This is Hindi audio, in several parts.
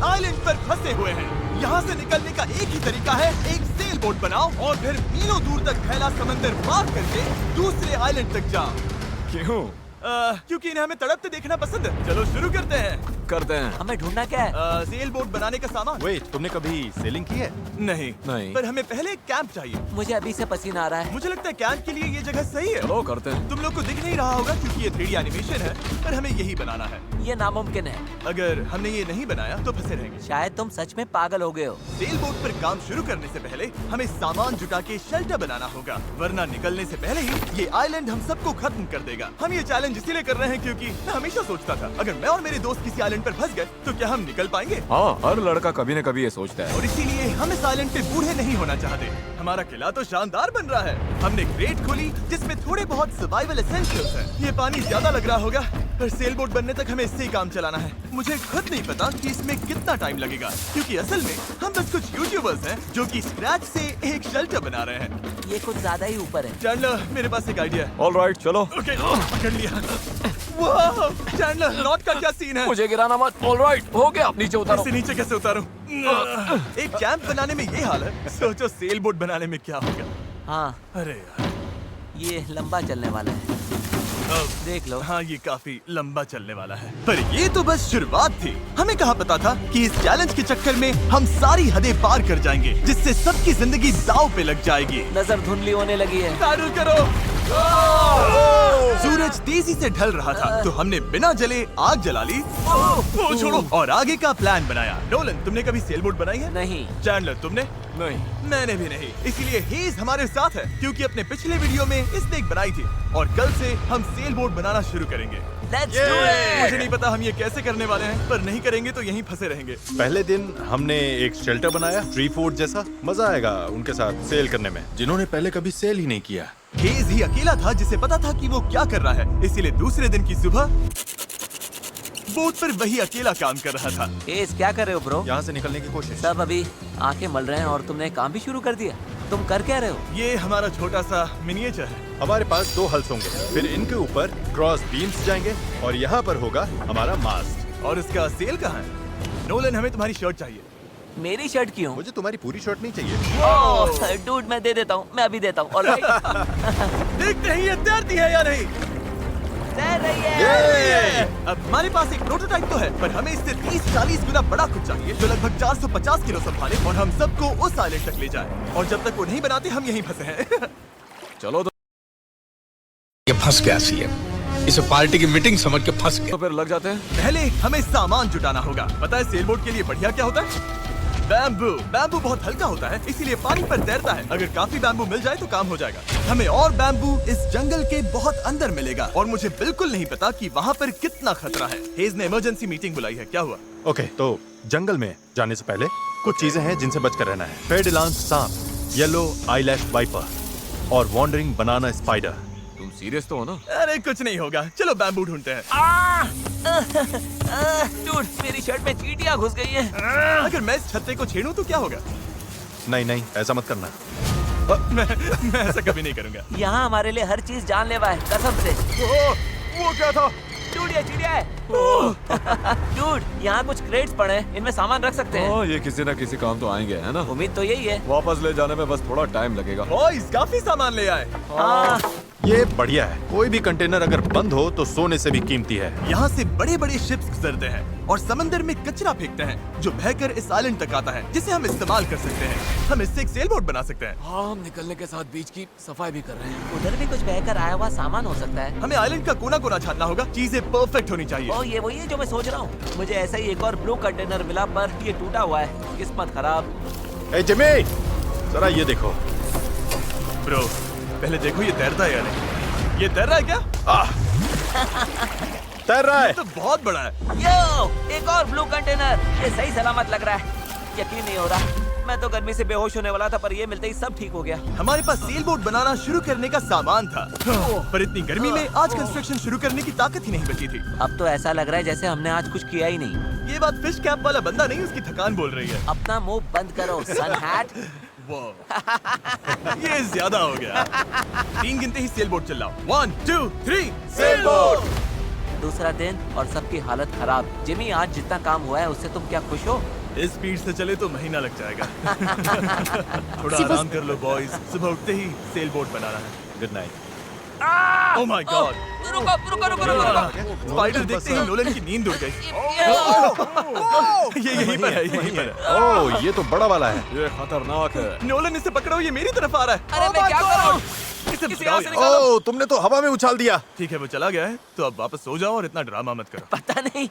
आइलैंड पर फंसे हुए हैं। यहाँ से निकलने का एक ही तरीका है, एक सेल बोट बनाओ और फिर मीलों दूर तक फैला समंदर पार करके दूसरे आइलैंड तक जाओ। क्यों? क्योंकि इन्हें हमें तड़पते देखना पसंद है। चलो शुरू करते हैं। हमें ढूंढना क्या है? सेल बोट बनाने का सामान। वेट, तुमने कभी सेलिंग की है? नहीं नहीं। पर हमें पहले एक कैंप चाहिए। मुझे अभी से पसीना आ रहा है। मुझे लगता है कैंप के लिए ये जगह सही है। चलो करते हैं। तुम लोग को दिख नहीं रहा होगा क्योंकि ये 3D एनिमेशन है, पर हमें यही बनाना है। ये नामुमकिन है। अगर हमने ये नहीं बनाया तो फंसे रहेंगे। शायद तुम सच में पागल हो गए हो। सेल बोट पर काम शुरू करने से पहले हमें सामान जुटा के शेल्टर बनाना होगा, वरना निकलने से पहले ही ये आइलैंड हम सबको खत्म कर देगा। हम ये चैलेंज इसीलिए कर रहे हैं क्योंकि मैं हमेशा सोचता था अगर मैं और मेरे दोस्त किसी आइलैंड पर फंस गए तो क्या हम निकल पाएंगे। हाँ, हर लड़का कभी न कभी ये सोचता है। और इसीलिए हम इस आइलैंड पे बूढ़े नहीं होना चाहते। हमारा किला तो शानदार बन रहा है। हमने क्रेट खोली जिसमें थोड़े बहुत सर्वाइवल एसेंशियल्स हैं। ये पानी ज्यादा लग रहा होगा, पर सेल बोट बनने तक हमें इससे ही काम चलाना है। मुझे खुद नहीं पता कि इसमें कितना टाइम लगेगा, क्योंकि असल में हम बस कुछ यूट्यूबर्स हैं जो कि स्क्रैच से एक शेल्टर बना रहे हैं। ये कुछ ज्यादा ही ऊपर है। चैंडलर, मेरे पास एक आइडिया है। ऑलराइट, चलो। ओके, पकड़ लिया। वाह, चैंडलर, नॉट का क्या सीन है? मुझे गिराना मत। ऑलराइट, हो गया। नीचे उतारो। इसे नीचे कैसे उतारूं? एक कैंप बनाने में ये हाल है, सोचो सेल बोट बनाने में क्या होगा। हाँ, अरे यार, ये लंबा चलने वाला है। देख लो। हाँ, ये काफी लंबा चलने वाला है। पर ये तो बस शुरुआत थी। हमें कहाँ पता था कि इस चैलेंज के चक्कर में हम सारी हदें पार कर जाएंगे, जिससे सबकी जिंदगी दांव पे लग जाएगी। नजर धुंधली होने लगी है। तारुल करो। सूरज तेजी से ढल रहा था, तो हमने बिना जले आग जला ली। ओ छोड़ो, और आगे का प्लान बनाया। नोलन, तुमने कभी सेल बोट बनाई है? नहीं। चैंडलर, तुमने? नहीं। मैंने भी नहीं। इसीलिए हेज हमारे साथ है, क्योंकि अपने पिछले वीडियो में इसने एक बनाई थी, और कल से हम सेल बोट बनाना शुरू करेंगे। Let's do it! मुझे नहीं पता हम ये कैसे करने वाले हैं, पर नहीं करेंगे तो यहीं फंसे रहेंगे। पहले दिन हमने एक शेल्टर बनाया, ट्री फोर्ट जैसा। मजा आएगा उनके साथ सेल करने में, जिन्होंने पहले कभी सेल ही नहीं किया। हेज ही अकेला था जिसे पता था कि वो क्या कर रहा है, इसीलिए दूसरे दिन की सुबह बोट पर वही अकेला काम कर रहा था। एस, क्या कर रहे हो ब्रो? यहाँ से निकलने की कोशिश। सब अभी आंखें मल रहे हैं और तुमने काम भी शुरू कर दिया। तुम कर क्या रहे हो? ये हमारा छोटा सा मिनिएचर है। हमारे पास 2 हल्स होंगे, फिर इनके ऊपर क्रॉस बीम्स जाएंगे और यहाँ पर होगा हमारा मास्ट। और इसका सेल कहाँ है? नोलन, हमें तुम्हारी शर्ट चाहिए। मेरी शर्ट क्यों? मुझे तुम्हारी पूरी शर्ट नहीं चाहिए। डूड, मैं दे देता हूँ, मैं अभी देता हूँ। ऑलराइट। देखते हैं ये तैरती है या नहीं। तैर रही है। अब हमारे पास एक प्रोटोटाइप तो है, पर हमें इससे 30-40 गुना बड़ा कुछ चाहिए, जो लगभग 450 किलो संभाले और हम सबको उस आइलैंड तक ले जाए। और जब तक वो नहीं बनाते हम यहीं फंसे हैं। चलो तो ये फंस गया सीएम। इसे पार्टी की मीटिंग समझ के फंस गया। फिर लग जाते हैं। पहले हमें सामान जुटाना होगा। पता है सेल बोट के लिए बढ़िया क्या होता है? बैम्बू। बैम्बू बहुत हल्का होता है, इसीलिए पानी पर तैरता है। अगर काफी बैम्बू मिल जाए तो काम हो जाएगा। हमें और बैम्बू इस जंगल के बहुत अंदर मिलेगा, और मुझे बिल्कुल नहीं पता कि वहाँ पर कितना खतरा है। हेज ने इमरजेंसी मीटिंग बुलाई है, क्या हुआ? ओके, तो जंगल में जाने से पहले कुछ चीजें हैं जिनसे बचकर रहना है। फेडिलांस सांप, येलो आईलैश वाइपर और वॉन्डरिंग बनाना स्पाइडर। तुम सीरियस तो हो ना? अरे कुछ नहीं होगा, चलो बैम्बू ढूंढते हैं। डूड, मेरी शर्ट में चींटियां घुस गई हैं। अगर मैं इस छत्ते को छेड़ूं तो क्या होगा? नहीं नहीं, ऐसा मत करना। मैं ऐसा कभी नहीं करूंगा। यहाँ हमारे लिए हर चीज जानलेवा है, कसम से। वो क्या था? डूड, ये चिड़िया है। डूड, यहाँ कुछ क्रेट्स पड़े हैं, इनमें सामान रख सकते हैं। हाँ, ये किसी न किसी काम तो आएंगे, है ना? उम्मीद तो यही है। वापस ले जाने में बस थोड़ा टाइम लगेगा। बॉयज, काफी सामान ले आए। हाँ। ये बढ़िया है। कोई भी कंटेनर अगर बंद हो तो सोने से भी कीमती है। यहाँ से बड़े बड़े शिप्स गुजरते हैं और समंदर में कचरा फेंकते हैं, जो बहकर इस आइलैंड तक आता है, जिसे हम इस्तेमाल कर सकते हैं। हम इससे एक सेल बोट बना सकते हैं। हाँ, हम निकलने के साथ बीच की सफाई भी कर रहे हैं। उधर भी कुछ बहकर आया हुआ सामान हो सकता है। हमें आइलैंड का कोना कोना छानना होगा, चीजें परफेक्ट होनी चाहिए। ओ, ये वही है जो मैं सोच रहा हूँ। मुझे ऐसा ही एक और ब्लू कंटेनर मिला, पर ये टूटा हुआ है। किस्मत खराब। ए जिमी, जरा ये देखो। ब्रो, पहले देखो ये तैरता है या नहीं। ये तैर रहा है क्या? तैर रहा है। तो बहुत बड़ा है। यो, एक और ब्लू कंटेनर। ये सही सलामत लग रहा है। यकीन नहीं हो रहा। मैं तो गर्मी से बेहोश होने वाला था, पर ये मिलते ही सब ठीक हो गया। हमारे पास सेल बोट बनाना शुरू करने का सामान था, पर इतनी गर्मी में आज कंस्ट्रक्शन शुरू करने की ताकत ही नहीं बची थी। अब तो ऐसा लग रहा है जैसे हमने आज कुछ किया ही नहीं। ये बात फिश कैप वाला बंदा नहीं, उसकी थकान बोल रही है। अपना मुंह बंद करो, सन हैट। ये ज्यादा हो गया। 3 गिनते ही सेल बोट चलाओ। 1 2 3 सेल बोट। दूसरा दिन और सबकी हालत खराब। जिमी, आज जितना काम हुआ है उससे तुम क्या खुश हो? इस स्पीड से चले तो महीना लग जाएगा। थोड़ा आराम कर लो बॉयज, सुबह उठते ही सेल बोट बनाना है। Good night. Oh my God, रुको रुको रुको रुको। स्पाइडर देखते ही नोलन की नींद उड़ गई। ये यहीं पर है, यहीं पर है। ओह, ये तो बड़ा वाला है। ये खतरनाक है। नोलन, इसे पकड़ो, ये मेरी तरफ आ रहा है। अरे मैं क्या करूं? इसे किसी भगाओ और से यार। निकालो। ओह, तुमने तो हवा में उछाल दिया। ठीक है, वो चला गया है, तो अब वापस सो जाओ और इतना ड्रामा मत करो। पता नहीं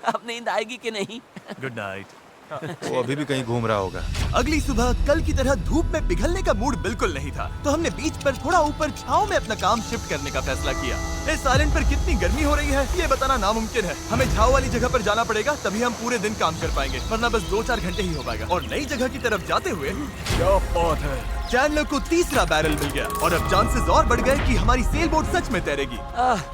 अब नींद आएगी कि नहीं। Good night. वो अभी भी कहीं घूम रहा होगा। अगली सुबह कल की तरह धूप में पिघलने का मूड बिल्कुल नहीं था, तो हमने बीच पर थोड़ा ऊपर छांव में अपना काम शिफ्ट करने का फैसला किया। इस आइलैंड पर कितनी गर्मी हो रही है ये बताना नामुमकिन है। हमें छांव वाली जगह पर जाना पड़ेगा, तभी हम पूरे दिन काम कर पाएंगे, वरना बस 2-4 घंटे ही हो पाएगा। और नई जगह की तरफ जाते हुए क्या बात है। चैंडलर को तीसरा बैरल मिल गया और अब चांसेस और बढ़ गए कि हमारी सेल बोट सच में तैरेगी।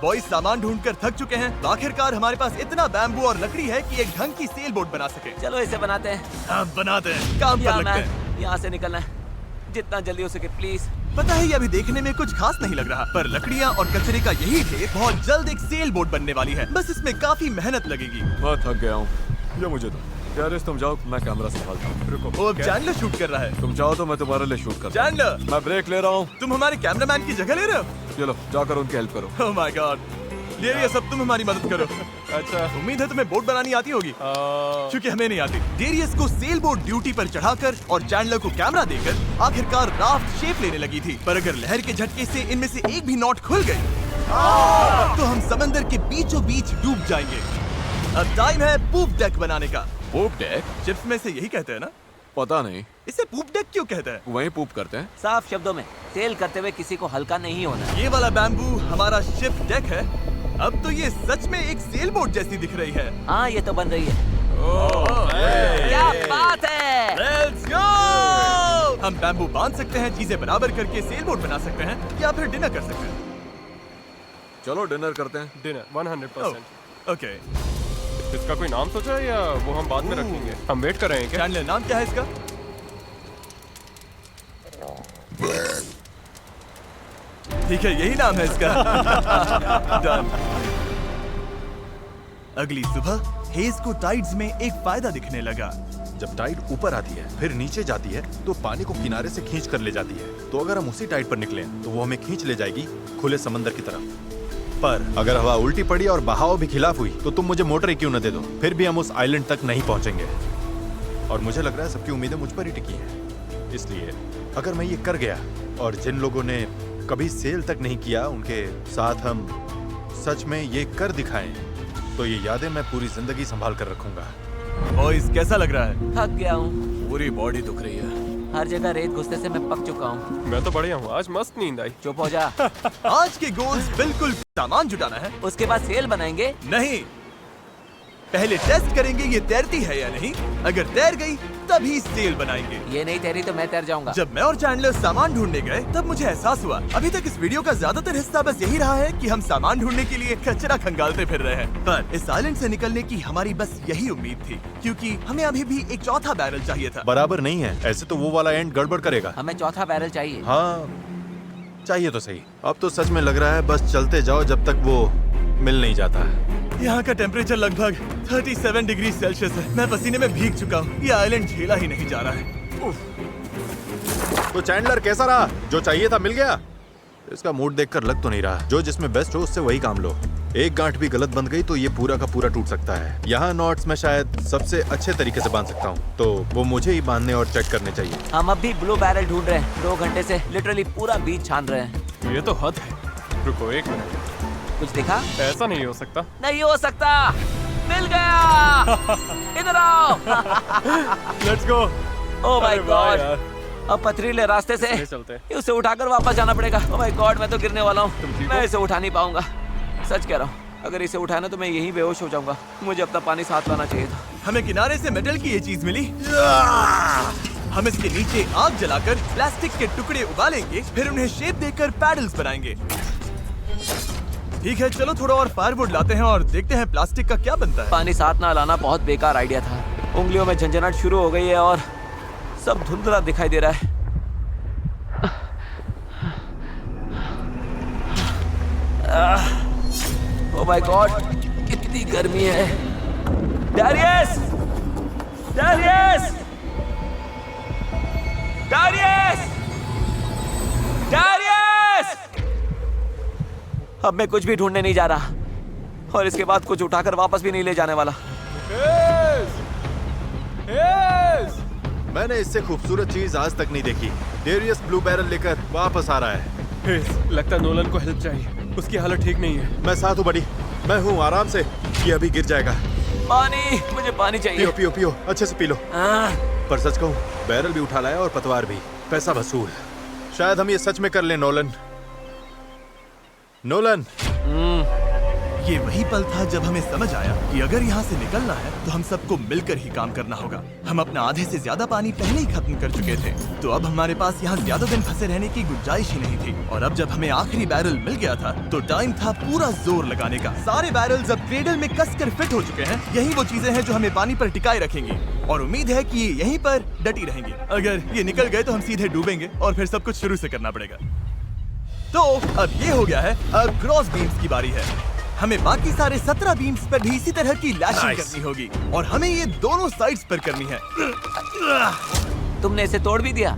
बॉयज सामान ढूंढकर थक चुके हैं, तो आखिरकार हमारे पास इतना बैम्बू और लकड़ी है कि एक ढंग की सेल बोट बना सके। चलो इसे बनाते हैं। अब बनाते हैं, काम पर लगते हैं। यहाँ से निकलना है, जितना जल्दी हो सके प्लीज। पता है, ये अभी देखने में कुछ खास नहीं लग रहा, पर लकड़ियाँ और कचरे का यही ढेर बहुत जल्द एक सेल बोट बनने वाली है। बस इसमें काफी मेहनत लगेगी। मैं थक गया हूँ, ये मुझे दो। गैरेज तुम जाओ, मैं कैमरा संभालता हूँ। रुको, वो अब चैंडलर शूट कर रहा है। तुम चाहो तो मैं तुम्हारे लिए शूट कर। चैंडलर, मैं ब्रेक ले रहा हूँ। तुम हमारे कैमरामैन की जगह ले रहे हो? चलो जाकर उनकी हेल्प करो। ओह माय गॉड, डेरियस, अब तुम हमारी मदद करो। अच्छा। उम्मीद है तुम्हें बोट बनानी आती होगी, क्योंकि हमें नहीं आती। डेरियस को सेल बोट ड्यूटी पर चढ़ाकर और चैंडलर को कैमरा देकर आखिरकार राफ्ट शेप लेने लगी थी, पर अगर लहर के झटके से इनमें से एक भी नॉट खुल गई तो हम समंदर के बीचों बीच डूब जाएंगे। अब टाइम है पूप डेक बनाने का। पूप डेक? चिप्स में से यही कहते हैं ना? पता नहीं, इसे पूप डेक क्यों कहते हैं? वहीं पूप करते हैं। साफ शब्दों में, सेल करते हुए किसी को हल्का नहीं होना। ये वाला बैम्बू हमारा शिप डेक है। अब तो ये सच में एक सेल बोट जैसी दिख रही है। हाँ, ये तो बन रही है। क्या बात है। Let's go! हम बैम्बू बांध सकते हैं, चीजें बराबर करके सेल बोट बना सकते हैं, या फिर डिनर कर सकते हैं। चलो डिनर करते हैं। डिनर 100%। ओके, इसका कोई नाम सोचा है या वो हम बाद में रखेंगे? हम वेट कर रहे हैं क्या? चैंडलर, नाम क्या है इसका? ठीक है, यही नाम है इसका। Done. अगली सुबह हेज को टाइड्स में एक फायदा दिखने लगा। जब टाइड ऊपर आती है फिर नीचे जाती है तो पानी को किनारे से खींच कर ले जाती है। तो अगर हम उसी टाइड पर निकलें तो वो हमें खींच ले जाएगी खुले समंदर की तरफ। पर अगर हवा उल्टी पड़ी और बहाव भी खिलाफ हुई तो तुम मुझे मोटर ही क्यों न दे दो, फिर भी हम उस आइलैंड तक नहीं पहुंचेंगे। और मुझे लग रहा है सबकी उम्मीदें मुझ पर ही टिकी हैं। इसलिए अगर मैं ये कर गया और जिन लोगों ने कभी सेल तक नहीं किया उनके साथ हम सच में ये कर दिखाएं तो ये यादें मैं पूरी जिंदगी संभाल कर रखूंगा। बॉयज, कैसा लग रहा है? थक गया हूँ, पूरी बॉडी दुख रही है। हर जगह रेत घुसने से मैं पक चुका हूँ। मैं तो बढ़िया हूँ, आज मस्त नींद आई। चुप हो जा। आज के गोल्स बिल्कुल सामान जुटाना है। उसके बाद सेल बनाएंगे। नहीं, पहले टेस्ट करेंगे ये तैरती है या नहीं। अगर तैर गई तभी सेल बनाएंगे। ये नहीं तैरी तो मैं तैर जाऊंगा। जब मैं और चैंडलर सामान ढूंढने गए तब मुझे एहसास हुआ अभी तक इस वीडियो का ज्यादातर हिस्सा बस यही रहा है कि हम सामान ढूंढने के लिए कचरा खंगालते फिर रहे हैं। पर इस आइलैंड से निकलने की हमारी बस यही उम्मीद थी, क्योंकि हमें अभी भी एक चौथा बैरल चाहिए था। बराबर नहीं है, ऐसे तो वो वाला एंड गड़बड़ करेगा। हमें चौथा बैरल चाहिए। हाँ, चाहिए तो सही। अब तो सच में लग रहा है बस चलते जाओ जब तक वो मिल नहीं जाता। यहाँ का टेम्परेचर लगभग 37 डिग्री सेल्सियस है। मैं पसीने में भीग चुका हूँ। ये आइलैंड झेला ही नहीं जा रहा है। तो चैंडलर कैसा रहा? जो चाहिए था मिल गया? इसका मूड देखकर लग तो नहीं रहा। जो जिसमें बेस्ट हो उससे वही काम लो। एक गांठ भी गलत बंध गई तो ये पूरा का पूरा टूट सकता है। यहाँ नॉट्स मैं शायद सबसे अच्छे तरीके से बांध सकता हूँ, तो वो मुझे ही बांधने और चेक करने चाहिए। हम अब भी ब्लू बैरल ढूंढ रहे हैं। 2 घंटे से लिटरली पूरा बीच छान रहे हैं। ये तो हद है। रुको 1 मिनट, कुछ दिखा? ऐसा नहीं हो सकता। नहीं हो सकता। मिल गया। इधर आओ। Let's go. ओह माय अरे वाह गॉड। यार। अब पथरीले रास्ते से चलते चलते। उसे उठाकर वापस जाना पड़ेगा। ओह माय गॉड, मैं तो गिरने वाला तुम हूँ। ठीक मैं हो? इसे उठा नहीं पाऊंगा, सच कह रहा हूँ। अगर इसे उठाना तो मैं यहीं बेहोश हो जाऊंगा। मुझे अपना पानी साथ लाना चाहिए था। हमें किनारे से मेटल की ये चीज मिली। हम इसके नीचे आग जलाकर प्लास्टिक के टुकड़े उबालेंगे, फिर उन्हें शेप देकर पैडल्स बनाएंगे। ठीक है, चलो थोड़ा और फायरवुड लाते हैं और देखते हैं प्लास्टिक का क्या बनता है। पानी साथ ना लाना बहुत बेकार आइडिया था। उंगलियों में झंझनाहट शुरू हो गई है और सब धुंधला दिखाई दे रहा है। ओह माय गॉड, कितनी गर्मी है। डैरियस! डैरियस! डैरियस! डैरियस! अब मैं कुछ भी ढूंढने नहीं जा रहा और इसके बाद कुछ उठाकर वापस भी नहीं ले जाने वाला। मैंने इससे खूबसूरत चीज आज तक नहीं देखी। डेरियस ब्लू बैरल लेकर वापस आ रहा है। लगता है नोलन को हेल्प चाहिए, उसकी हालत ठीक नहीं है। मैं साथ हूँ बड़ी, मैं हूँ, आराम से। ये अभी गिर जाएगा। पानी, मुझे पानी चाहिए। पियो पियो पियो, अच्छे से पी लो। पर सच कहूँ, बैरल भी उठा लाया और पतवार भी। पैसा वसूल। शायद हम ये सच में कर लें नोलन। नोलन, ये वही पल था जब हमें समझ आया कि अगर यहाँ से निकलना है तो हम सबको मिलकर ही काम करना होगा। हम अपना आधे से ज्यादा पानी पहले ही खत्म कर चुके थे, तो अब हमारे पास यहाँ ज्यादा दिन फंसे रहने की गुंजाइश ही नहीं थी। और अब जब हमें आखिरी बैरल मिल गया था तो टाइम था पूरा जोर लगाने का। सारे बैरल्स अब क्रेडल में कसकर फिट हो चुके हैं। यही वो चीजें हैं जो हमें पानी पर टिकाए रखेंगी और उम्मीद है कि ये यहीं पर डटी रहेंगी। अगर ये निकल गए तो हम सीधे डूबेंगे और फिर सब कुछ शुरू से करना पड़ेगा। तो अब ये हो गया है, अब क्रॉस बीम्स की बारी है। हमें बाकी सारे 17 बीम्स पर भी इसी तरह की लैशिंग करनी होगी और हमें ये दोनों साइड्स पर करनी है। तुमने इसे तोड़ भी दिया।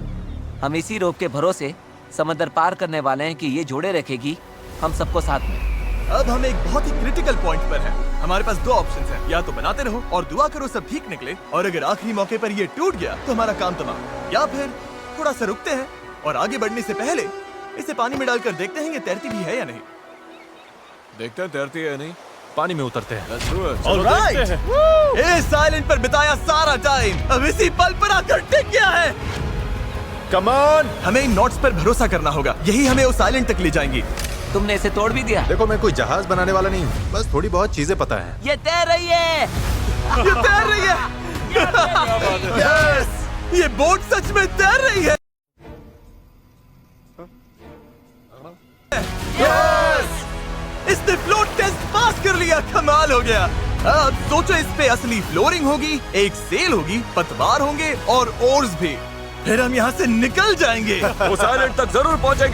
हम इसी रोप के भरोसे समंदर पार करने वाले हैं कि ये जोड़े रखेगी हम सबको साथ में। अब हम एक बहुत ही क्रिटिकल पॉइंट पर हैं। हमारे पास दो ऑप्शंस हैं, या तो बनाते रहो और दुआ करो सब ठीक निकले, और अगर आखिरी मौके पर ये टूट गया तो हमारा काम तमाम, या फिर थोड़ा सा रुकते हैं और आगे बढ़ने से पहले इसे पानी में डालकर देखते हैं ये तैरती भी है या नहीं। देखते हैं तैरती है या नहीं। पानी में उतरते हैं। ऑलराइट, इस आइलैंड पर बिताया सारा टाइम अब इसी पल पर आकर टिक गया है। Come on. हमें इन नोट्स पर भरोसा करना होगा, यही हमें उस आइलैंड तक ले जाएंगी। तुमने इसे तोड़ भी दिया। देखो, मैं कोई जहाज बनाने वाला नहीं हूँ, बस थोड़ी बहुत चीजें पता है। ये तैर रही है। ये तैर रही है। यस, ये बोट सच में तैर रही है। यस, इसने फ्लोट टेस्ट पास कर लिया। कमाल हो गया। अब सोचो, इस पे असली फ्लोरिंग होगी, एक सेल होगी, पतवार होंगे और ओर्स भी। फिर हम यहाँ से निकल जाएंगे। उस आइलैंड तक जरूर पहुंचेंगे।